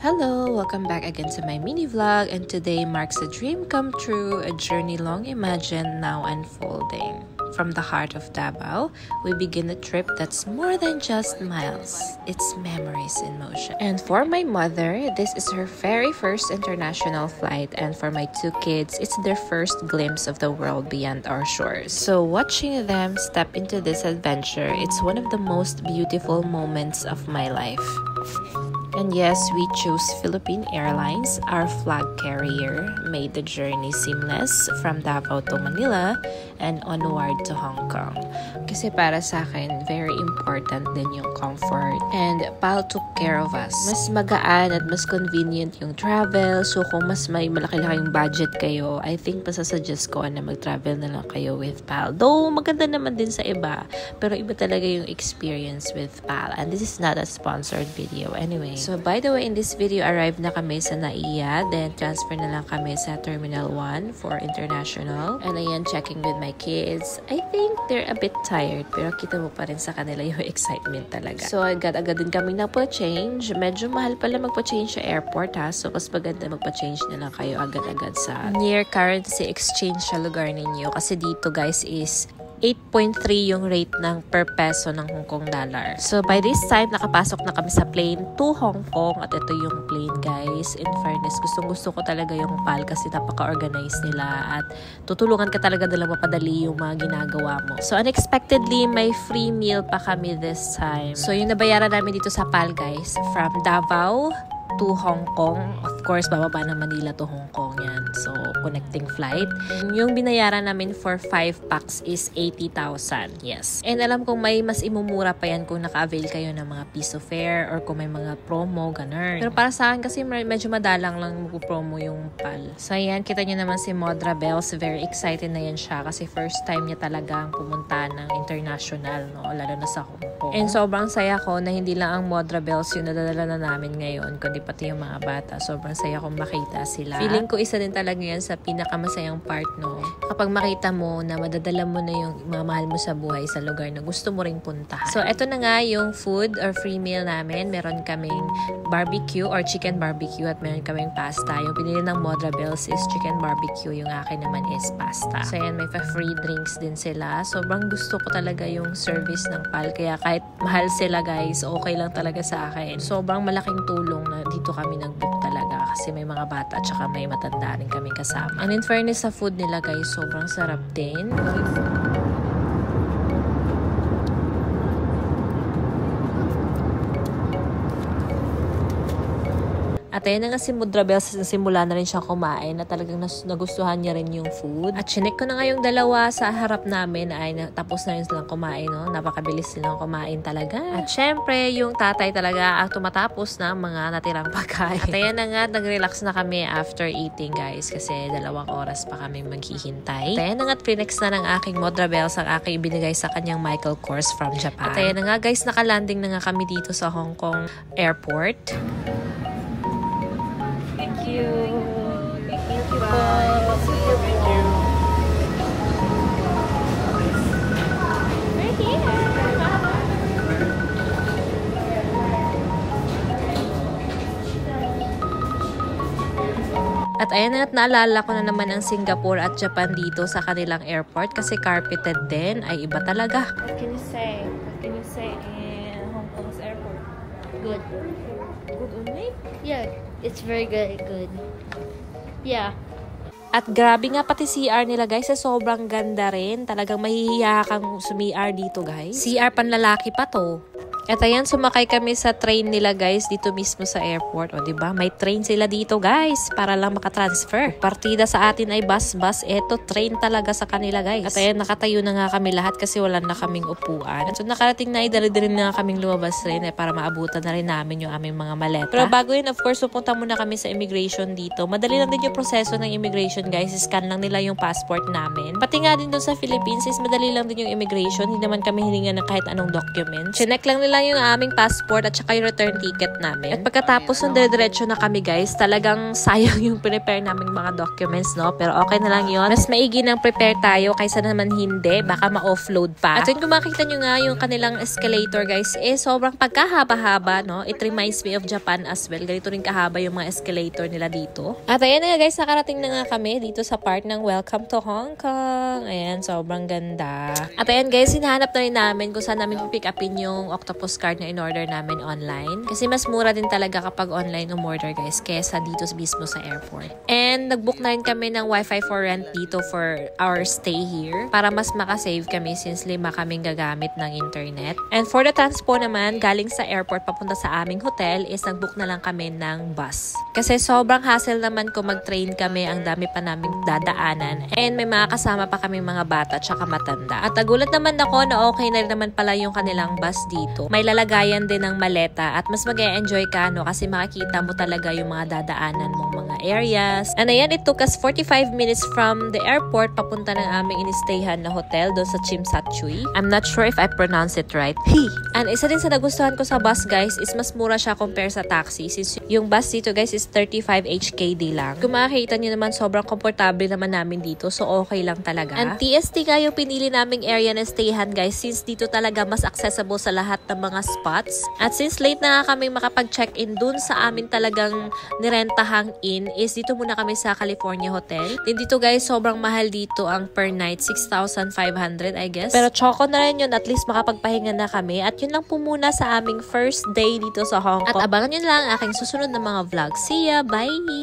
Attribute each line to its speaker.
Speaker 1: Hello, welcome back again to my mini vlog, and today marks a dream come true, a journey long imagined now unfolding. From the heart of Davao, we begin a trip that's more than just miles. It's memories in motion. And for my mother, this is her very first international flight, and for my two kids, it's their first glimpse of the world beyond our shores. So watching them step into this adventure, it's one of the most beautiful moments of my life. And yes, we chose Philippine Airlines. Our flag carrier made the journey seamless from Davao to Manila and onward to Hong Kong. Kasi para sa akin, very important din yung comfort. And PAL took care of us. Mas magaan at mas convenient yung travel. So kung mas may malaki-laking budget kayo, I think masasuggest ko na mag-travel na lang kayo with PAL. Though maganda naman din sa iba, pero iba talaga yung experience with PAL. And this is not a sponsored video anyway. So by the way, in this video, arrived na kami sa NAIA. Then transfer na lang kami sa Terminal 1 for international. And ayan, checking with my kids. I think they're a bit tired, pero kita mo pa rin sa kanila yung excitement talaga. So agad-agad din kami nagpa-change. Medyo mahal pala magpa-change sa airport ha. So mas maganda magpa-change na lang kayo agad-agad sa near currency exchange sa lugar ninyo. Kasi dito guys is 8.3 yung rate ng per peso ng Hong Kong dollar. So by this time, nakapasok na kami sa plane to Hong Kong. At ito yung plane guys. In fairness, gustong-gusto ko talaga yung PAL kasi napaka-organized nila. At tutulungan ka talaga nila mapadali yung mga ginagawa mo. So unexpectedly, may free meal pa kami this time. So yung nabayaran namin dito sa PAL guys, from Davao to Hong Kong. Of course, bababa ng Manila to Hong Kong yan. So, connecting flight. Yung binayaran namin for 5 packs is 80,000. Yes. And alam kong may mas imumura pa yan kung naka-avail kayo ng mga piso fare or kung may mga promo, ganun. Pero para sa akin kasi medyo madalang lang mag-promo yung PAL. So, ayan, kita nyo naman si Modra Bells. Very excited na yan siya kasi first time niya talagang pumunta ng international, no? Lalo na sa Hong Kong. And sobrang saya ko na hindi lang ang Modra Bells yung nadadala na namin ngayon, kundi pati yung mga bata. Sobrang saya kong makita sila. Feeling ko isa din talaga yan sa pinakamasayang part, no? Kapag makita mo na madadala mo na yung mga mahal mo sa buhay sa lugar na gusto mo ring puntahan. So, eto na nga yung food or free meal namin. Meron kaming barbecue or chicken barbecue at meron kaming pasta. Yung pinili ng Modra Bells is chicken barbecue. Yung akin naman is pasta. So, yan, may free drinks din sila. Sobrang gusto ko talaga yung service ng PAL. Kaya kahit mahal sila guys, okay lang talaga sa akin. Sobrang malaking tulong na dito kami nag-book talaga kasi may mga bata at saka may matanda rin kaming kasama. And in fairness sa food nila guys, sobrang sarap din. At ayan na nga si Modra Bells, nasimula na rin siya kumain na talagang nagustuhan niya rin yung food. At chinek ko na nga yung dalawa sa harap namin ay tapos na rin silang kumain, no? Napakabilis silang kumain talaga. At syempre, yung tatay talaga ang tumatapos ng mga natirang pagkain. At ayan na nga, nag-relax na kami after eating guys kasi 2 oras pa kami maghihintay. At ayan na nga, prinex na ng aking Modra Bells ang aking ibinigay sa kanyang Michael Kors from Japan. At ayan na nga guys, nakalanding na nga kami dito sa Hong Kong Airport. Thank you. Thank you. Bye. Thank you. We're here. At ayan na, naalala ko na naman ang Singapore at Japan dito sa kanilang airport kasi carpeted din. Ay iba talaga.
Speaker 2: What can you say? What can you say in Hong Kong's airport?
Speaker 3: Good.
Speaker 2: Good only?
Speaker 3: Yeah, it's very good. Yeah.
Speaker 1: At grabe nga pati CR nila guys, sobrang ganda rin. Talagang mahihiya kang sumi-R dito guys. CR panlalaki pa to. At ayan, sumakay kami sa train nila guys dito mismo sa airport. O diba, may train sila dito guys para lang makatransfer. Partida sa atin ay bus. Eto, train talaga sa kanila guys. At ayan, nakatayo na nga kami lahat kasi wala na kaming upuan. So nakarating na dali-dali na kaming lumabas rin para maabutan na rin namin yung aming mga maleta. Pero bago yun, of course, pupunta muna kami sa immigration dito. Madali lang din yung proseso ng immigration guys. Scan lang nila yung passport namin. Pati nga din doon sa Philippines is madali lang din yung immigration. Hindi naman kami hininga ng kahit anong document. Chinek lang nila lang yung aming passport at saka yung return ticket namin. At pagkatapos ng diretso na kami guys, talagang sayang yung prepare naming mga documents, no? Pero okay na lang yun. Mas maigi nang prepare tayo kaysa naman hindi. Baka ma-offload pa. At yun, kung makikita nyo nga yung kanilang escalator guys, sobrang pagkahaba-haba, no? It reminds me of Japan as well. Ganito rin kahaba yung mga escalator nila dito. At ayan na guys, nakarating na nga kami dito sa part ng Welcome to Hong Kong. Ayan, sobrang ganda. At ayan guys, hinahanap na rin namin kung saan namin pick upin yung octopus card na in-order namin online. Kasi mas mura din talaga kapag online umorder guys, kesa dito mismo sa airport. And nag-book na rin kami ng wifi for rent dito for our stay here para mas makasave kami since 5 kaming gagamit ng internet. And for the transpo naman, galing sa airport papunta sa aming hotel is nag-book na lang kami ng bus. Kasi sobrang hassle naman kung mag-train kami, ang dami pa naming dadaanan. And may mga kasama pa kami mga bata tsaka matanda. At nagulat naman ako na okay na rin naman pala yung kanilang bus dito. May lalagayan din ng maleta at mas mag-e-enjoy ka, no? Kasi makikita mo talaga yung mga dadaanan mong mga areas. And ayan, it took us 45 minutes from the airport papunta ng aming inistayhan na hotel doon sa Tsim Sha Tsui. I'm not sure if I pronounce it right. And isa din sa nagustuhan ko sa bus guys is mas mura siya compare sa taxi since yung bus dito guys is 35 HKD lang. Kung makikita nyo naman, sobrang komportable naman namin dito, so okay lang talaga. And TST nga yung pinili naming area na stayhan guys since dito talaga mas accessible sa lahat ng mga spots. At since late na nga kami makapag-check-in dun sa amin talagang nirentahang inn is dito muna kami sa California Hotel. Din dito guys, sobrang mahal dito ang per night, 6,500 I guess. Pero choco na rin yun, at least makapagpahinga na kami. At yun lang po muna sa aming first day dito sa Hong Kong. At abangan nyo lang aking susunod na mga vlog. See ya! Bye!